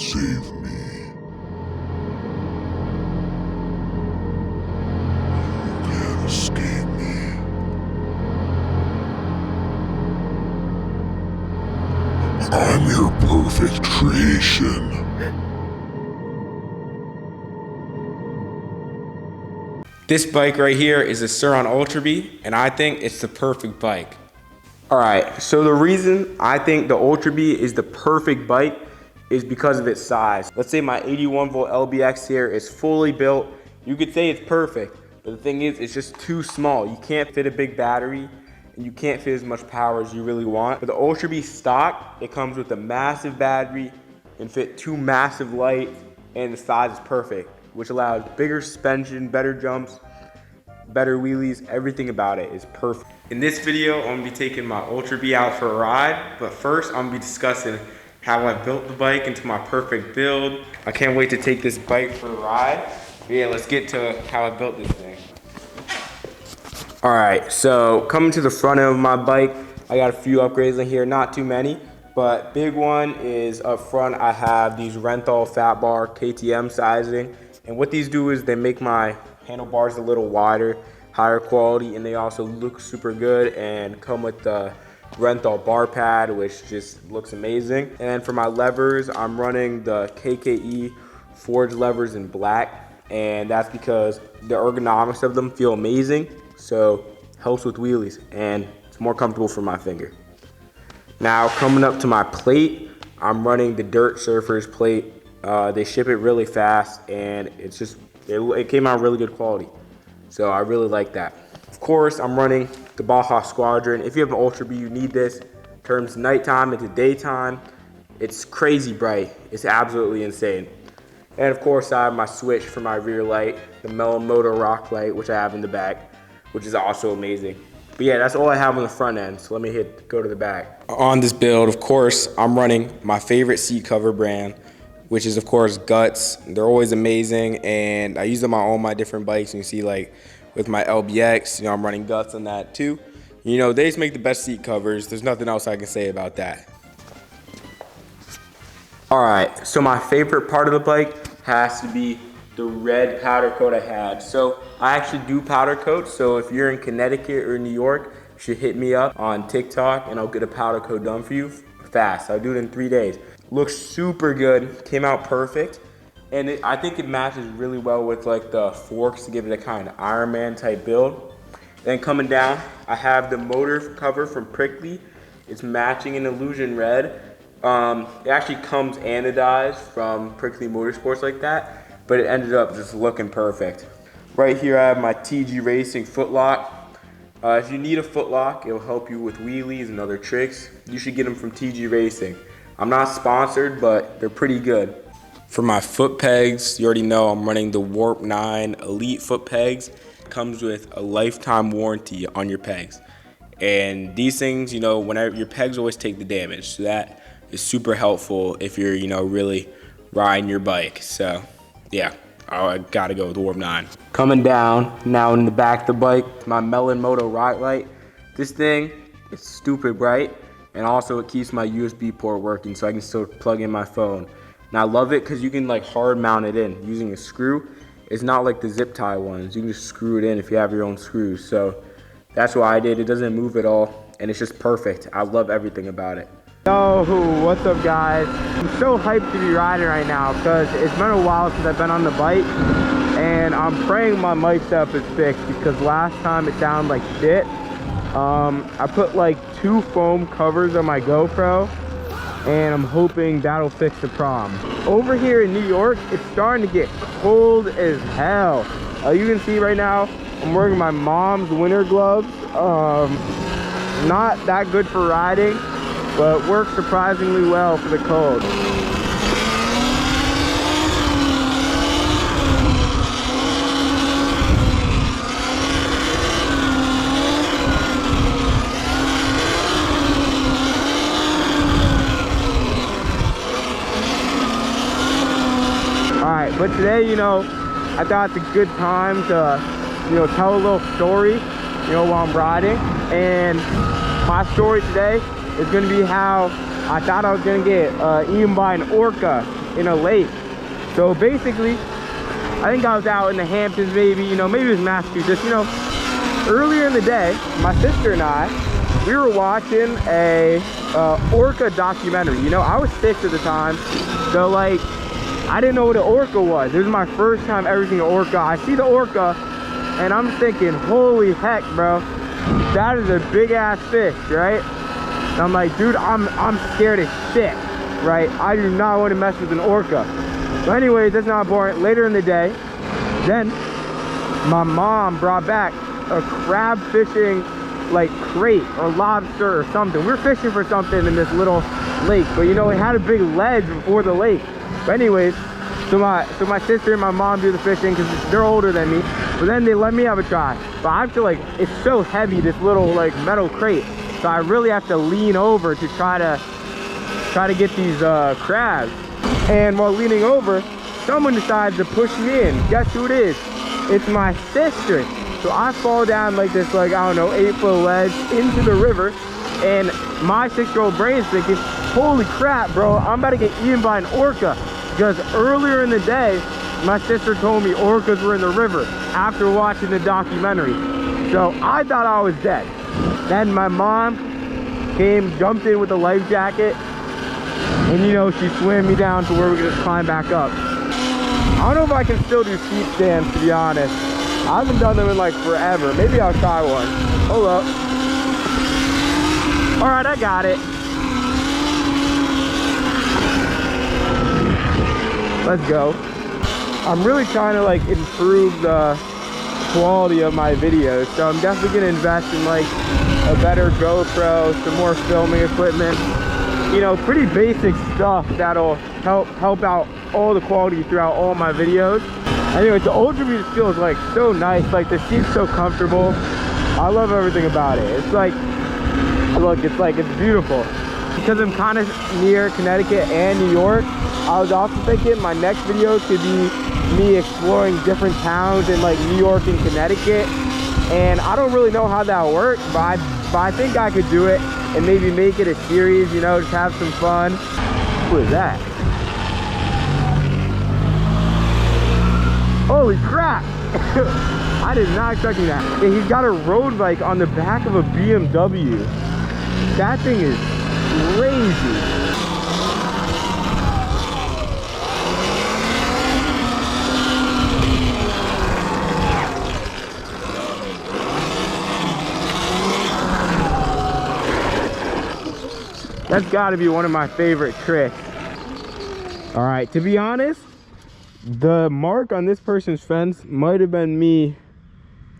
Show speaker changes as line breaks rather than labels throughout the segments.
save me. You can't escape me. I'm your perfect creation.
This bike right here is a Surron Ultra B, and I think it's the perfect bike. All right, so the reason I think the Ultra B is the perfect bike is because of its size. Let's say my 81 volt LBX here is fully built. You could say it's perfect, but the thing is, it's just too small. You can't fit a big battery, and you can't fit as much power as you really want. But the Ultra B stock, it comes with a massive battery, can fit 2 massive lights, and the size is perfect, which allows bigger suspension, better jumps, better wheelies, everything about it is perfect. In this video, I'm gonna be taking my Ultra B out for a ride, but first I'm gonna be discussing how I built the bike into my perfect build. I can't wait to take this bike for a ride. But yeah, let's get to how I built this thing. All right, so coming to the front end of my bike, I got a few upgrades in here, not too many, but big one is up front, I have these Renthal Fat Bar KTM sizing. And what these do is they make my handlebars a little wider, higher quality, and they also look super good and come with the Renthal bar pad, which just looks amazing. And then for my levers, I'm running the KKE forged levers in black, and that's because the ergonomics of them feel amazing, so helps with wheelies, and it's more comfortable for my finger. Now coming up to my plate, I'm running the Dirt Surfers plate. They ship it really fast, and it's just, it came out really good quality. So I really like that. Of course, I'm running the Baja Squadron. If you have an Ultra B, you need this. Turns nighttime into daytime. It's crazy bright. It's absolutely insane. And of course, I have my switch for my rear light, the Moto Rock light, which I have in the back, which is also amazing. But yeah, that's all I have on the front end, so let me go to the back. On this build, of course, I'm running my favorite seat cover brand, which is of course Guts. They're always amazing, and I use them on all my different bikes. And you see, like with my LBX, you know, I'm running Guts on that too. You know, they just make the best seat covers. There's nothing else I can say about that. All right, so my favorite part of the bike has to be the red powder coat I had. So I actually do powder coats, so if you're in Connecticut or New York, you should hit me up on TikTok and I'll get a powder coat done for you fast. I'll do it in 3 days. Looks super good, came out perfect, and I think it matches really well with like the forks to give it a kind of Iron Man type build. Then coming down, I have the motor cover from Prickly. It's matching in Illusion Red. It actually comes anodized from Prickly Motorsports like that, but it ended up just looking perfect. Right here I have my TG Racing footlock. If you need a footlock, it'll help you with wheelies and other tricks. You should get them from TG Racing. I'm not sponsored, but they're pretty good. For my foot pegs, you already know I'm running the Warp 9 Elite foot pegs. It comes with a lifetime warranty on your pegs. And these things, you know, whenever your pegs always take the damage. So that is super helpful if you're, you know, really riding your bike. So yeah, I gotta go with Warp 9. Coming down, now in the back of the bike, my Melon Moto rock light. This thing is stupid bright. And also it keeps my USB port working so I can still plug in my phone. And I love it because you can like hard mount it in using a screw. It's not like the zip tie ones. You can just screw it in if you have your own screws. So that's what I did. It doesn't move at all and it's just perfect. I love everything about it. Yo, what's up guys? I'm so hyped to be riding right now because it's been a while since I've been on the bike. And I'm praying my mic setup is fixed because last time it sounded like shit. I put like 2 foam covers on my GoPro and I'm hoping that'll fix the problem. Over here in New York, it's starting to get cold as hell. You can see right now, I'm wearing my mom's winter gloves. Not that good for riding, but works surprisingly well for the cold. But today, you know, I thought it's a good time to, you know, tell a little story, you know, while I'm riding. And my story today is going to be how I thought I was going to get eaten by an orca in a lake. So basically, I think I was out in the Hamptons, maybe, you know, maybe it was Massachusetts, you know. Earlier in the day, my sister and I, we were watching a orca documentary. You know, I was 6 at the time, so like, I didn't know what an orca was. This was my first time ever seeing an orca. I see the orca, and I'm thinking, holy heck, bro, that is a big ass fish, right? And I'm like, dude, I'm scared as shit, right? I do not want to mess with an orca. So anyways, that's not important. Later in the day, then my mom brought back a crab fishing like crate or lobster or something. We were fishing for something in this little lake, but you know, it had a big ledge before the lake. But anyways, so my sister and my mom do the fishing because they're older than me. But then they let me have a try. But I have to like, it's so heavy, this little like metal crate. So I really have to lean over to try to get these crabs. And while leaning over, someone decides to push me in. Guess who it is? It's my sister. So I fall down like this, like, I don't know, 8-foot ledge into the river. And my 6-year-old brain's thinking, holy crap, bro, I'm about to get eaten by an orca. Because earlier in the day, my sister told me orcas were in the river after watching the documentary. So I thought I was dead. Then my mom came, jumped in with a life jacket, and you know, she swam me down to where we could just climb back up. I don't know if I can still do seat stands, to be honest. I haven't done them in like forever. Maybe I'll try one. Hold up. All right, I got it. Let's go. I'm really trying to like improve the quality of my videos, so I'm definitely gonna invest in like a better GoPro, some more filming equipment, you know, pretty basic stuff that'll help out all the quality throughout all my videos. Anyway, the Ultra Beast feels like so nice, like the seat's so comfortable. I love everything about it. It's like, look, it's beautiful. Because I'm kind of near Connecticut and New York, I was also thinking my next video could be me exploring different towns in like New York and Connecticut. And I don't really know how that works, but I think I could do it and maybe make it a series, you know, just have some fun. What is that? Holy crap! I did not expect that. And he's got a road bike on the back of a BMW. That thing is crazy. That's got to be one of my favorite tricks. All right, to be honest, the mark on this person's fence might have been me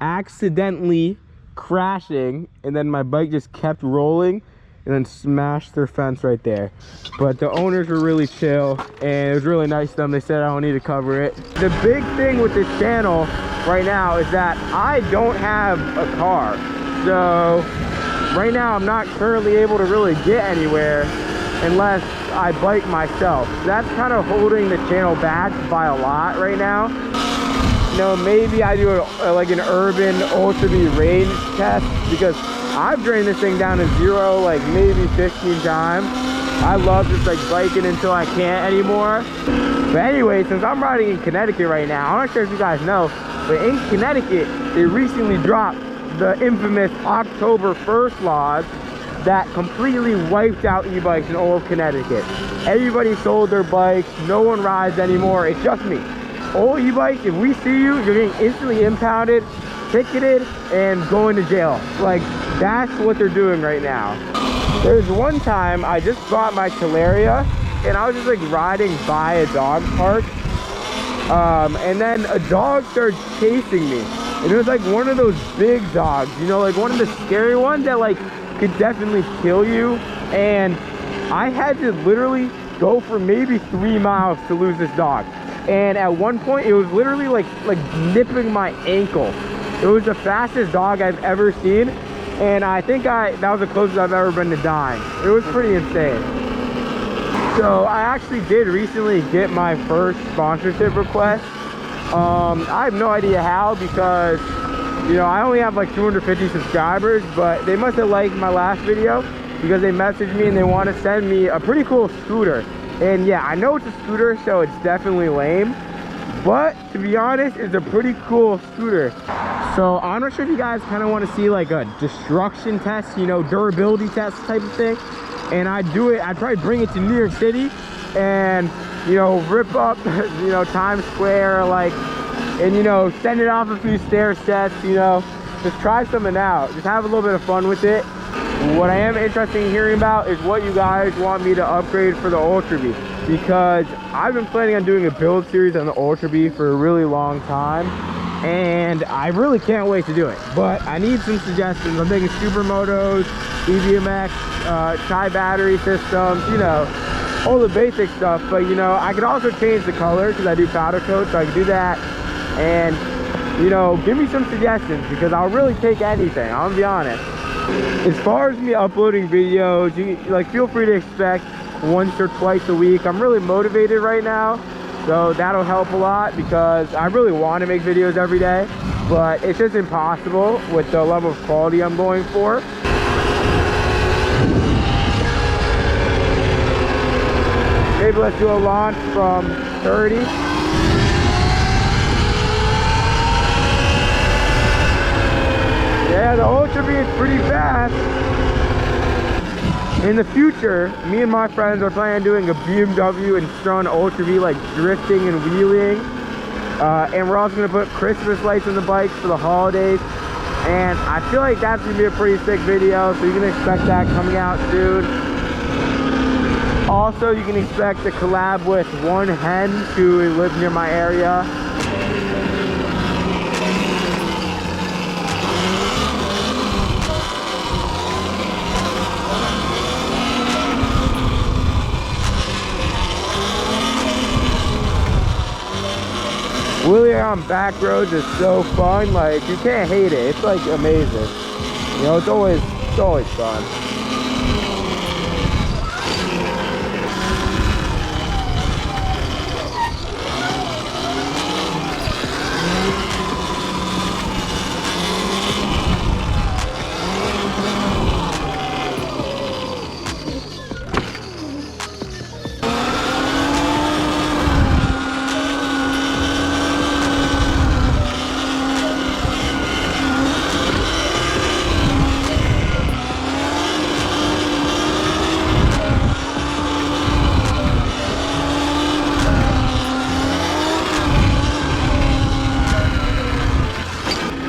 accidentally crashing, and then my bike just kept rolling and then smashed their fence right there. But the owners were really chill, and it was really nice of them. They said I don't need to cover it. The big thing with this channel right now is that I don't have a car. So right now I'm not currently able to really get anywhere unless I bike myself. That's kind of holding the channel back by a lot right now. You know, maybe I do like an urban Ultra B range test, because I've drained this thing down to 0 like maybe 15 times. I love just like biking until I can't anymore. But anyway, since I'm riding in Connecticut right now, I'm not sure if you guys know, but in Connecticut, they recently dropped the infamous October 1st laws that completely wiped out e-bikes in all of Connecticut. Everybody sold their bikes, no one rides anymore, it's just me. All e-bikes, if we see you, you're getting instantly impounded, ticketed, and going to jail. Like, that's what they're doing right now. There's one time I just bought my Celeria, and I was just like riding by a dog park, and then a dog started chasing me. And it was like one of those big dogs, you know, like one of the scary ones that like could definitely kill you. And I had to literally go for maybe 3 miles to lose this dog. And at one point it was literally like nipping my ankle. It was the fastest dog I've ever seen, and I think that was the closest I've ever been to dying. It was pretty insane. So I actually did recently get my first sponsorship request. I have no idea how, because you know, I only have like 250 subscribers, but they must have liked my last video because they messaged me and they want to send me a pretty cool scooter. And yeah, I know it's a scooter, so it's definitely lame, but to be honest, it's a pretty cool scooter. So I'm not sure if you guys kind of want to see like a destruction test, you know, durability test type of thing. And I'd probably bring it to New York City and, you know, rip up, you know, Times Square, like, and, you know, send it off a few stair sets, you know, just try something out. Just have a little bit of fun with it. What I am interested in hearing about is what you guys want me to upgrade for the Ultra B, because I've been planning on doing a build series on the Ultra B for a really long time, and I really can't wait to do it. But I need some suggestions. I'm thinking supermotos, EVMX, tri-battery systems, you know, all the basic stuff. But you know, I could also change the color because I do powder coat, so I can do that. And you know, give me some suggestions because I'll really take anything, I'm gonna be honest. As far as me uploading videos, you like feel free to expect once or twice a week. I'm really motivated right now, so that'll help a lot because I really want to make videos every day, but it's just impossible with the level of quality I'm going for. Maybe let's do a launch from 30. Yeah, the Ultra B is pretty fast. In the future, me and my friends are planning on doing a BMW and Surron Ultra B, like drifting and wheeling. And we're also gonna put Christmas lights on the bikes for the holidays. And I feel like that's gonna be a pretty sick video, so you can expect that coming out soon. Also, you can expect a collab with One Hen who lives near my area. Wheeling on back roads is so fun, like you can't hate it. It's like amazing. You know, it's always fun.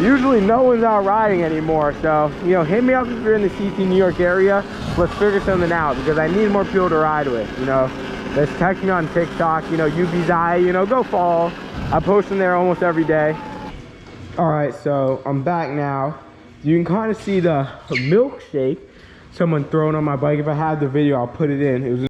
Usually no one's out riding anymore, so you know, hit me up if you're in the CT New York area. Let's figure something out because I need more people to ride with. You know, let's text me on TikTok, you know, Ubzya, you know, go follow. I post them there almost every day. All right, so I'm back now. You can kind of see the milkshake someone throwing on my bike. If I have the video, I'll put it in. It was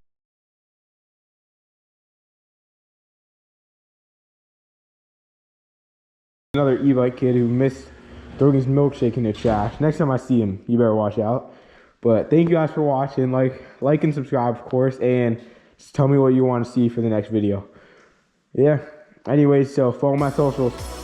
another Ebike kid who missed throwing his milkshake in the trash. Next time I see him, you better watch out. But thank you guys for watching. Like and subscribe, of course, and just tell me what you want to see for the next video. Yeah. Anyways, so follow my socials.